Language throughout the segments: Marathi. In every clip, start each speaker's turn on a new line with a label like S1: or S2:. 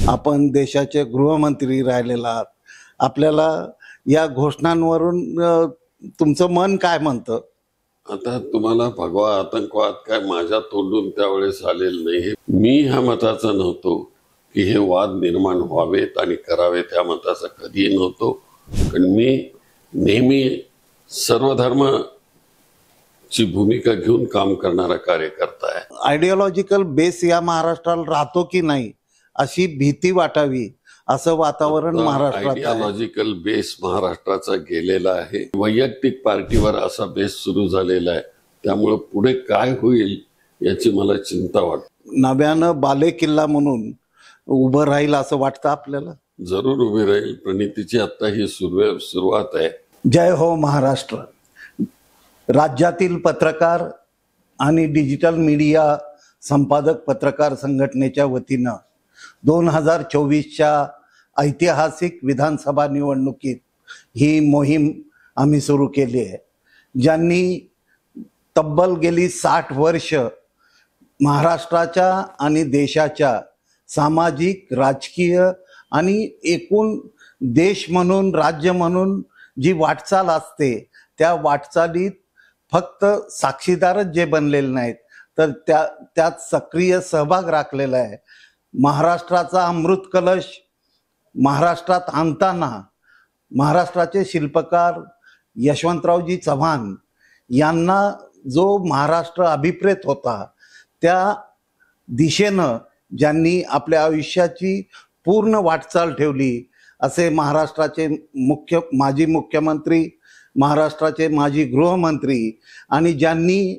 S1: आपण देशाचे गृहमंत्री राहिलेला आहात. आपल्याला या घोषणांवरून तुमचं मन काय म्हणतं?
S2: आता तुम्हाला भगवा आतंकवाद काय माझ्या तोंडून त्यावेळेस आलेलं नाही. मी ह्या मताचा नव्हतो की हे वाद निर्माण व्हावेत आणि करावेत, या मताचा कधीही नव्हतो. कारण मी नेहमी सर्व धर्माची भूमिका घेऊन काम करणारा कार्यकर्ता आहे.
S1: आयडिओलॉजिकल बेस या महाराष्ट्राला राहतो की नाही अशी भीती वाटावी असं वातावरण महाराष्ट्रात आहे.
S2: आयडिओलॉजिकल बेस महाराष्ट्राचा गेलेला आहे. वैयक्तिक पार्टीवर असा बेस सुरू झालेला आहे. त्यामुळे पुढे काय होईल याची मला चिंता वाटते.
S1: नव्यानं बालेकिल्ला म्हणून उभं राहील असं वाटतं आपल्याला?
S2: जरूर उभी राहील. प्रणितीची आता ही सुरुवात आहे.
S1: जय हो महाराष्ट्र. राज्यातील पत्रकार आणि डिजिटल मीडिया संपादक पत्रकार संघटनेच्या वतीनं 2024च्या ऐतिहासिक विधानसभा निवडणुकीत ही मोहीम आम्ही सुरू केली आहे. ज्यांनी तब्बल गेली 60 वर्ष महाराष्ट्राच्या आणि देशाच्या सामाजिक, राजकीय आणि एकूण देश म्हणून, राज्य म्हणून जी वाटचाल असते त्या वाटचालीत फक्त साक्षीदारच जे बनलेले नाहीत तर त्यात सक्रिय सहभाग राखलेला आहे. महाराष्ट्राचा अमृत कलश महाराष्ट्रात आणताना महाराष्ट्राचे शिल्पकार यशवंतरावजी चव्हाण यांना जो महाराष्ट्र अभिप्रेत होता त्या दिशेनं ज्यांनी आपल्या आयुष्याची पूर्ण वाटचाल ठेवली असे महाराष्ट्राचे माजी मुख्यमंत्री, महाराष्ट्राचे माजी गृहमंत्री आणि ज्यांनी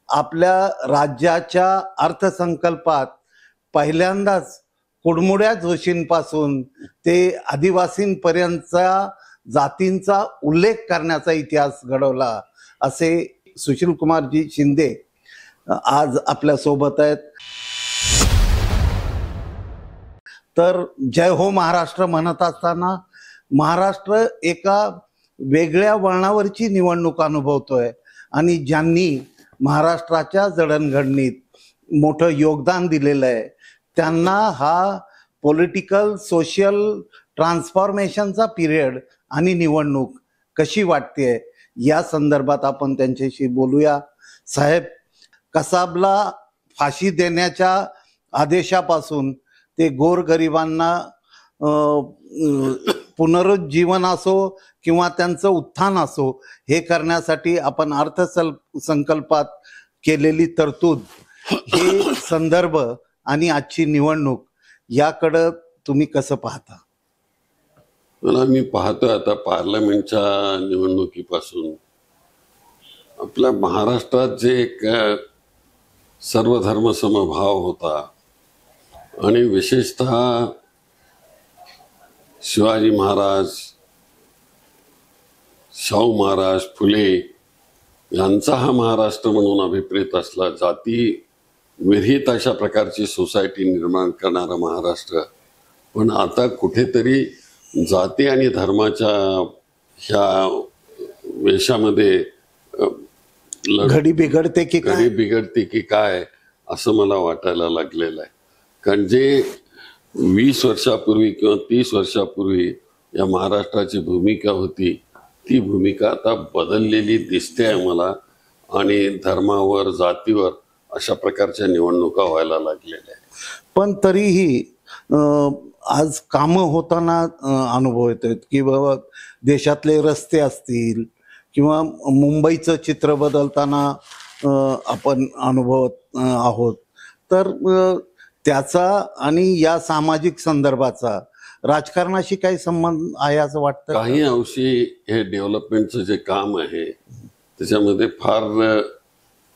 S1: आपल्या राज्याच्या अर्थसंकल्पात पहिल्यांदाच कुडमुड्या जोशींपासून ते आदिवासींपर्यंतचा जातींचा उल्लेख करण्याचा इतिहास घडवला असे सुशीलकुमारजी शिंदे आज आपल्या सोबत आहेत. तर जय हो महाराष्ट्र म्हणत असताना महाराष्ट्र एका वेगळ्या वळणावरची निवडणूक अनुभवतोय आणि ज्यांनी महाराष्ट्राच्या जडणघडणीत मोठं योगदान दिलेलं आहे त्यांना हा पॉलिटिकल सोशल ट्रान्सफॉर्मेशनचा पिरियड आणि निवडणूक कशी वाटते या संदर्भात आपण त्यांच्याशी बोलूया. साहेब, कसाबला फाशी देण्याच्या आदेशापासून ते गोरगरिबांना पुनरुज्जीवन असो किंवा त्यांचं उत्थान असो हे करण्यासाठी आपण अर्थसंकल्पात केलेली तरतूद, हे संदर्भ आणि आजची निवडणूक याकडं तुम्ही कसं पाहता?
S2: मला मी पाहतो आता पार्लमेंटच्या निवडणुकीपासून आपल्या महाराष्ट्रात जे एक सर्वधर्म समभाव होता आणि विशेषतः शिवाजी महाराज, शाहू महाराज, फुले यांचा हा महाराष्ट्र म्हणून अभिप्रेत असला, जाती विरहित अशा प्रकारची सोसायटी निर्माण करणारा महाराष्ट्र. पण आता कुठेतरी जाती आणि धर्माच्या ह्या वेशामध्ये
S1: घडी बिघडते
S2: की काय असं मला वाटायला लागलेलं आहे. कारण जे 20 वर्षापूर्वी किंवा 30 वर्षापूर्वी या महाराष्ट्राची भूमिका होती ती भूमिका आता बदललेली दिसते आहे मला. आणि धर्मावर, जातीवर अशा प्रकारच्या निवडणुका व्हायला लागलेल्या आहेत.
S1: पण तरीही आज कामं होताना अनुभव येतात की बाबा देशातले रस्ते असतील किंवा मुंबईचं चित्र बदलताना आपण अनुभवत आहोत. तर त्याचा आणि या सामाजिक संदर्भाचा राजकारणाशी काही संबंध आहे असं वाटतं?
S2: काही अंशी हे डेव्हलपमेंटचं जे काम आहे त्याच्यामध्ये फार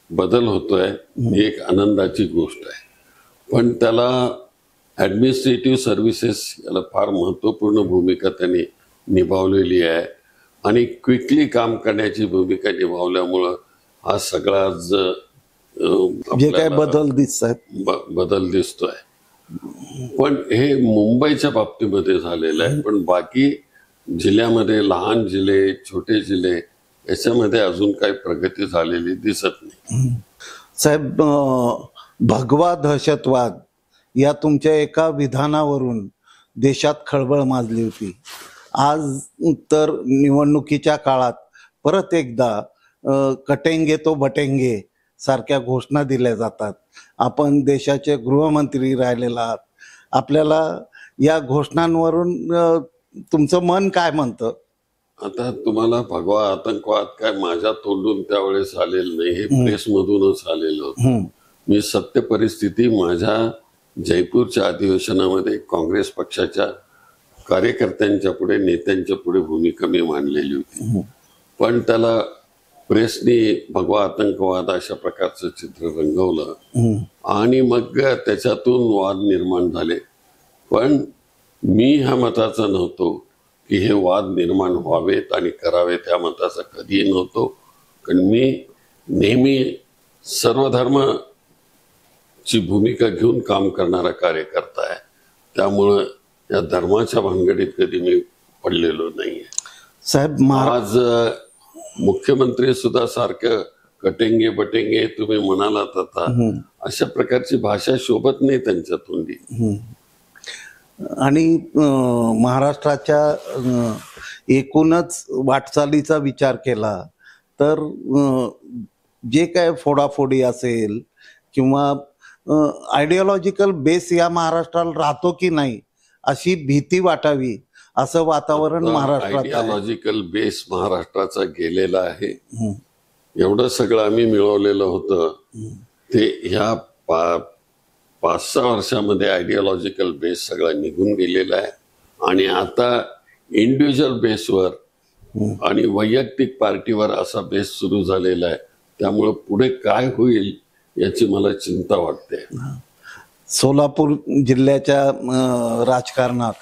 S2: बदल होतोय, ही एक आनंदाची गोष्ट आहे. पण त्याला ॲडमिनिस्ट्रेटिव्ह सर्व्हिसेस याला फार महत्त्वपूर्ण भूमिका त्यांनी निभावलेली आहे आणि क्विकली काम करण्याची भूमिका निभावल्यामुळं हा सगळा
S1: जे काय बदल
S2: बदल दिसतोय. पण हे मुंबईच्या बाबतीमध्ये झालेलं आहे. पण बाकी जिल्ह्यामध्ये, लहान जिल्हे, छोटे जिल्हे याच्यामध्ये अजून काही प्रगती झालेली दिसत नाही.
S1: साहेब, भगवा दहशतवाद या तुमच्या एका विधानावरून देशात खळबळ माजली होती. आज तर निवडणुकीच्या काळात परत एकदा कटेंगे तो बटेंगे सारख्या घोषणा दिल्या जातात. आपण देशाचे गृहमंत्री राहिलेला आहात. आपल्याला या घोषणांवरून तुमचं मन काय म्हणतं?
S2: आता तुम्हाला भगवा आतंकवाद काय माझ्या तोंडून त्यावेळेस आलेलं नाही, हे प्रेसमधूनच आलेलं होतं. मी सत्य परिस्थिती माझ्या जयपूरच्या अधिवेशनामध्ये काँग्रेस पक्षाच्या कार्यकर्त्यांच्या पुढे, नेत्यांच्या पुढे भूमिका मी मांडलेली होती. पण त्याला प्रेसने भगवा आतंकवाद अशा प्रकारचं चित्र रंगवलं आणि मग त्याच्यातून वाद निर्माण झाले. पण मी ह्या मताचा नव्हतो की हे वाद निर्माण व्हावेत आणि करावेत, ह्या मताचा कधीही नव्हतो. कारण मी नेहमी सर्वधर्माची भूमिका घेऊन काम करणारा कार्यकर्ता आहे. त्यामुळं या धर्माच्या भानगडीत कधी मी पडलेलो नाहीये.
S1: साहेब,
S2: आज मुख्यमंत्री सुद्धा सारखं कटेंगे बटेंगे तुम्ही म्हणालात आता, अशा प्रकारची भाषा शोभत नाही त्यांच्या तोंडी.
S1: आणि महाराष्ट्राच्या एकूणच वाटचालीचा विचार केला तर जे काय फोडाफोडी असेल किंवा आयडिओलॉजिकल बेस या महाराष्ट्राला राहतो की नाही अशी भीती वाटावी असं वातावरण महाराष्ट्रात आहे.
S2: आयडिओलॉजिकल बेस महाराष्ट्राचा गेलेला आहे. एवढं सगळं आम्ही मिळवलेलं होतं ते ह्या 5-6 वर्षामध्ये आयडिओलॉजिकल बेस सगळा निघून गेलेला आहे. आणि आता इंडिव्हिज्युअल बेसवर आणि वैयक्तिक पार्टीवर असा बेस सुरू झालेला आहे. त्यामुळे पुढे काय होईल याची मला चिंता वाटते.
S1: सोलापूर जिल्ह्याच्या राजकारणात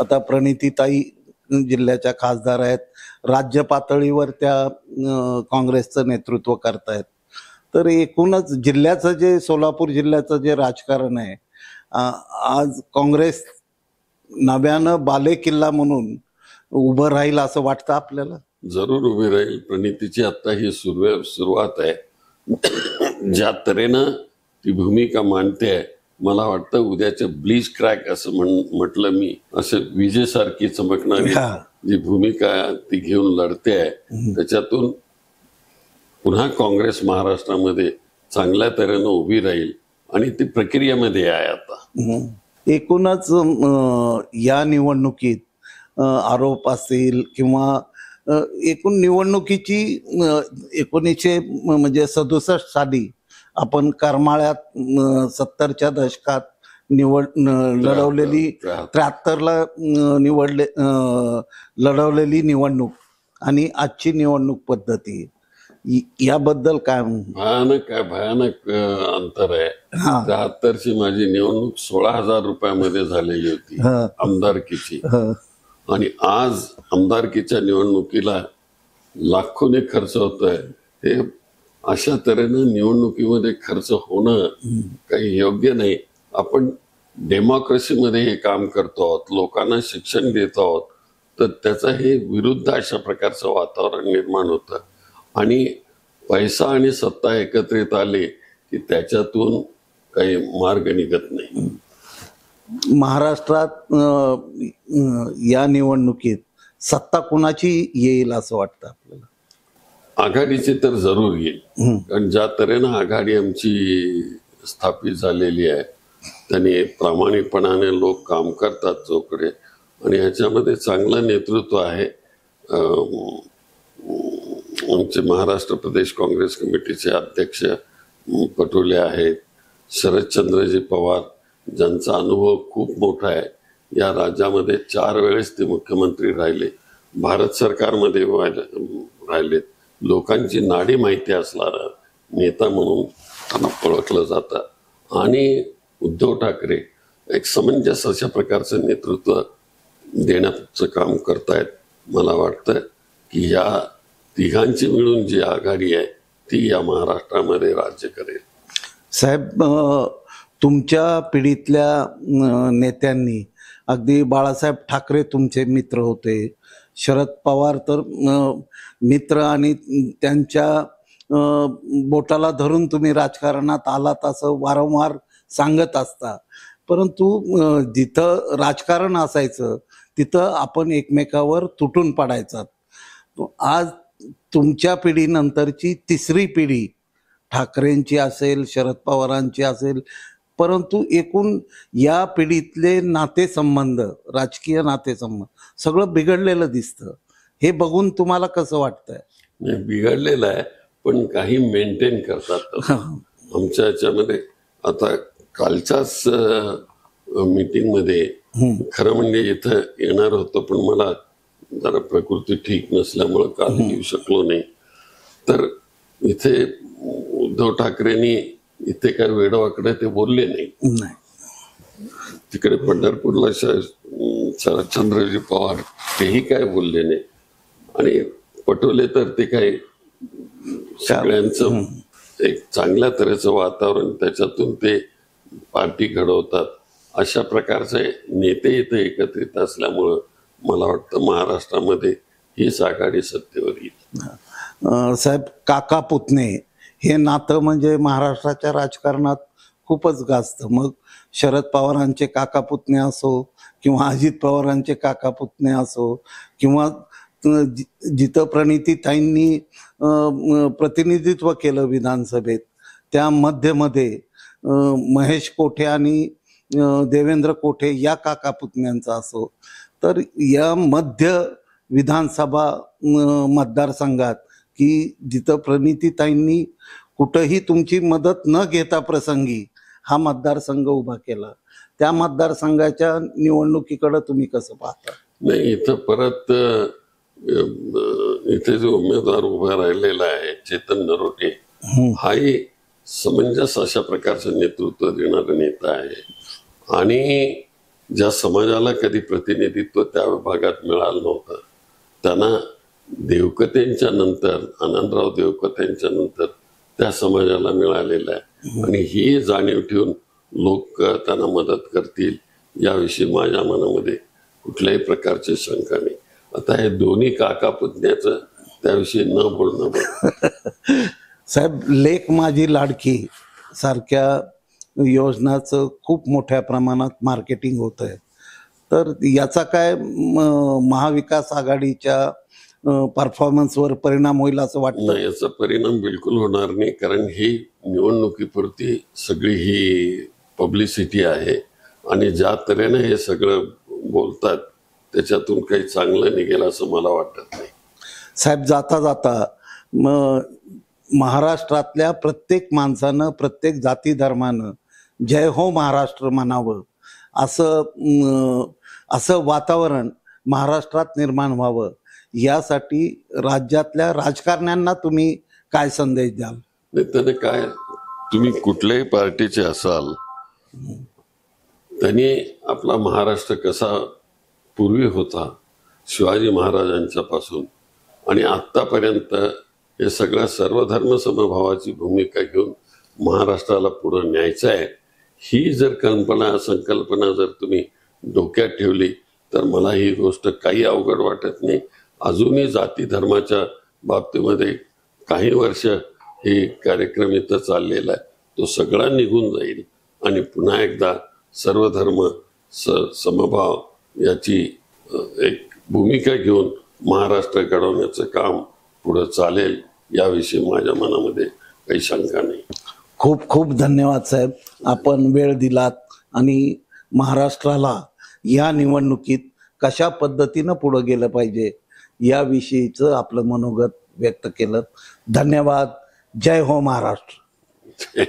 S1: आता प्रणितीताई जिल्ह्याच्या खासदार आहेत. राज्य पातळीवर त्या काँग्रेसचं नेतृत्व करतायत. तर एकूणच जिल्ह्याचं जे सोलापूर जिल्ह्याचं जे राजकारण आहे, आज काँग्रेस नव्यानं बालेकिल्ला म्हणून उभं राहील असं वाटतं आपल्याला?
S2: जरूर उभी राहील. प्रणितीची आता ही सुरुवात आहे. ज्या तऱ्हेनं ती भूमिका मांडते, मला वाटतं उद्याचे ब्लीच क्रॅक असं म्हटलं मी, असं विजेसारखी चमकणारी जी भूमिका ती घेऊन लढते आहे, त्याच्यातून पुन्हा काँग्रेस महाराष्ट्रामध्ये चांगल्या तऱ्हेनं उभी राहील आणि ती प्रक्रियेमध्ये आहे आता.
S1: एकूणच या निवडणुकीत आरोप असतील किंवा एकूण निवडणुकीची 1967 साली आपण करमाळ्यात 70च्या दशकात लढवलेली 73ला लढवलेली निवडणूक आणि आजची निवडणूक पद्धती याबद्दल काय?
S2: भयानक अंतर आहे. 73ची माझी निवडणूक 16,000 रुपयामध्ये झालेली होती आमदारकीची, आणि आज आमदारकीच्या निवडणुकीला लाखोने खर्च होतोय. हे अशा तऱ्हेनं निवडणुकीमध्ये खर्च होणं काही योग्य नाही. आपण डेमोक्रेसीमध्ये हे काम करतो आहोत, लोकांना शिक्षण देतो आहोत, तर त्याचं हे विरुद्ध अशा प्रकारचं वातावरण निर्माण होतं. आणि पैसा आणि सत्ता एकत्रित आले की त्याच्यातून काही मार्ग निघत नाही.
S1: महाराष्ट्रात या निवडणुकीत सत्ता कुणाची येईल असं वाटतं आपल्याला?
S2: आघाडीची तर जरूर येईल. कारण ज्या तऱ्हेनं आघाडी आमची स्थापित झालेली आहे त्याने प्रामाणिकपणाने लोक काम करतात चोकडे, आणि ह्याच्यामध्ये चांगलं नेतृत्व आहे. आमचे महाराष्ट्र प्रदेश काँग्रेस कमिटीचे अध्यक्ष पटोले आहेत, शरदचंद्रजी पवार ज्यांचा अनुभव खूप मोठा आहे. या राज्यामध्ये 4 वेळेस ते मुख्यमंत्री राहिले, भारत सरकारमध्ये राहिलेत. लोकांची नाडी माहिती असणारा नेता म्हणून त्यांना ओळखलं जातं. आणि उद्धव ठाकरे एक समंजस अशा प्रकारचं नेतृत्व देण्याचं काम करतायत. मला वाटतं की या तिघांची मिळून जी आघाडी आहे ती या महाराष्ट्रामध्ये राज्य करेल.
S1: साहेब, तुमच्या पिढीतल्या नेत्यांनी, अगदी बाळासाहेब ठाकरे तुमचे मित्र होते, शरद पवार तर मित्र, आणि त्यांच्या बोटाला धरून तुम्ही राजकारणात आलात असं वारंवार सांगत असता. परंतु जिथं राजकारण असायचं तिथं आपण एकमेकावर तुटून पडायचा. आज तुमच्या पिढीनंतरची तिसरी पिढी ठाकरेंची असेल, शरद पवारांची असेल, परंतु एकूण या पिढीतले नातेसंबंध, राजकीय नातेसंबंध सगळं बिघडलेलं दिसतं. हे बघून तुम्हाला कसं वाटतंय?
S2: नाही, बिघडलेलं आहे, पण काही मेंटेन करतात. आमच्या याच्यामध्ये आता कालच्याच मीटिंगमध्ये खरं म्हणजे इथं येणार होतं, पण मला जरा प्रकृती ठीक नसल्यामुळं काल येऊ शकलो नाही. तर इथे उद्धव ठाकरेंनी इथे काय वेडवाकडे ते बोलले नाही. तिकडे पंढरपूरला शरदचंद्रजी पवार तेही काय बोलले नाही, आणि पटोले तर ते काय सगळ्यांचं एक चांगल्या तऱ्हेचं वातावरण, त्याच्यातून ते पार्टी घडवतात. अशा प्रकारचे नेते इथे एकत्रित असल्यामुळं मला वाटतं महाराष्ट्रामध्ये हीच आघाडी सत्तेवर येईल.
S1: साहेब, काका पुतणे हे नातं म्हणजे महाराष्ट्राच्या राजकारणात खूपच गाजतं. मग शरद पवारांचे काका पुतणे असो किंवा अजित पवारांचे काका पुतणे असो, किंवा जिथं प्रणितीताईंनी प्रतिनिधित्व केलं विधानसभेत, त्या मध्ये महेश कोठे आणि देवेंद्र कोठे या काका पुतण्यांचा असो, तर या मध्य विधानसभा मतदारसंघात की जिथं प्रणितीताईंनी कुठंही तुमची मदत न घेता प्रसंगी हा मतदारसंघ उभा केला, त्या मतदारसंघाच्या निवडणुकीकडे तुम्ही कसं पाहता?
S2: नाही, इथं परत इथे जो उमेदवार उभा राहिलेला आहे चेतन नरोटे, हाही समंजस अशा प्रकारचं नेतृत्व देणारा नेता आहे, आणि ज्या समाजाला कधी प्रतिनिधित्व त्या विभागात मिळालं नव्हतं त्यांना देवकतेंच्या नंतर, आनंदराव देवकतेंच्या नंतर त्या समाजाला मिळालेलं आहे, आणि ही जाणीव ठेवून लोक त्यांना मदत करतील याविषयी माझ्या मनामध्ये कुठल्याही प्रकारची शंका नाही. आता हे दोन्ही काका पुतण्याचं त्याविषयी न बोलणं बरं.
S1: साहेब, लेक माझी लाडकी सारख्या योजनाचं खूप मोठ्या प्रमाणात मार्केटिंग होत आहे, तर याचा काय महाविकास आघाडीच्या परफॉर्मन्सवर परिणाम होईल असं वाटतं?
S2: नाही, याचा परिणाम बिलकुल होणार नाही, कारण ही निवडणुकीपुरती सगळी ही पब्लिसिटी आहे, आणि ज्या तऱ्हेने हे सगळं बोलतात त्याच्यातून काही चांगलं निघेल असं मला वाटत नाही.
S1: साहेब, जाता जाता महाराष्ट्रातल्या प्रत्येक माणसानं, प्रत्येक जाती धर्मानं जय हो महाराष्ट्र म्हणावं असं वातावरण महाराष्ट्रात निर्माण व्हावं, यासाठी राज्यातल्या राजकारण्यांना तुम्ही काय संदेश द्याल?
S2: नाही, त्याने काय, तुम्ही कुठल्याही पार्टीचे असाल, त्यांनी आपला महाराष्ट्र कसा पूर्वी होता शिवाजी महाराजांच्या पासून आणि आत्तापर्यंत हे सगळ्या सर्वधर्म समभावाची भूमिका घेऊन महाराष्ट्राला पुढे न्यायचं आहे, ही जर संकल्पना जर तुम्ही डोक्यात ठेवली तर मला ही गोष्ट काही अवघड वाटत नाही. अजूनही जाती धर्माच्या बाबतीमध्ये काही वर्ष हे कार्यक्रम इथं चाललेला आहे, तो सगळा निघून जाईल आणि पुन्हा एकदा सर्वधर्म समभाव याची एक भूमिका घेऊन महाराष्ट्र घडवण्याचं काम पुढे चालेल याविषयी माझ्या मनामध्ये काही शंका नाही.
S1: खूप खूप धन्यवाद साहेब, आपण वेळ दिलात आणि महाराष्ट्राला या निवडणुकीत कशा पद्धतीनं पुढे गेलं पाहिजे याविषयीचं आपलं मनोगत व्यक्त केलं. धन्यवाद. जय हो महाराष्ट्र.